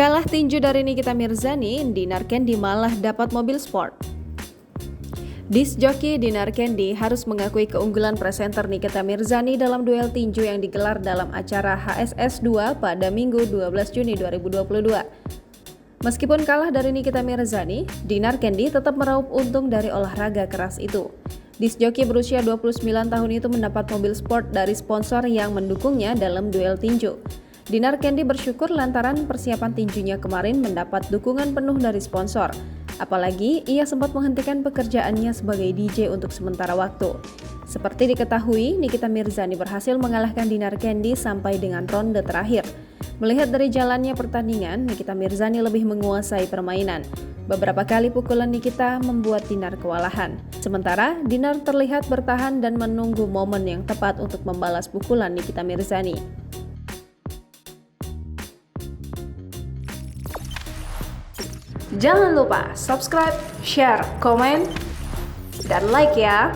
Kalah tinju dari Nikita Mirzani, Dinar Kendi malah dapat mobil sport. Disc joki Dinar Kendi harus mengakui keunggulan presenter Nikita Mirzani dalam duel tinju yang digelar dalam acara HSS 2 pada Minggu 12 Juni 2022. Meskipun kalah dari Nikita Mirzani, Dinar Kendi tetap meraup untung dari olahraga keras itu. Disc joki berusia 29 tahun itu mendapat mobil sport dari sponsor yang mendukungnya dalam duel tinju. Dinar Kendi bersyukur lantaran persiapan tinjunya kemarin mendapat dukungan penuh dari sponsor. Apalagi ia sempat menghentikan pekerjaannya sebagai DJ untuk sementara waktu. Seperti diketahui, Nikita Mirzani berhasil mengalahkan Dinar Kendi sampai dengan ronde terakhir. Melihat dari jalannya pertandingan, Nikita Mirzani lebih menguasai permainan. Beberapa kali pukulan Nikita membuat Dinar kewalahan. Sementara, Dinar terlihat bertahan dan menunggu momen yang tepat untuk membalas pukulan Nikita Mirzani. Jangan lupa subscribe, share, komen, dan like ya!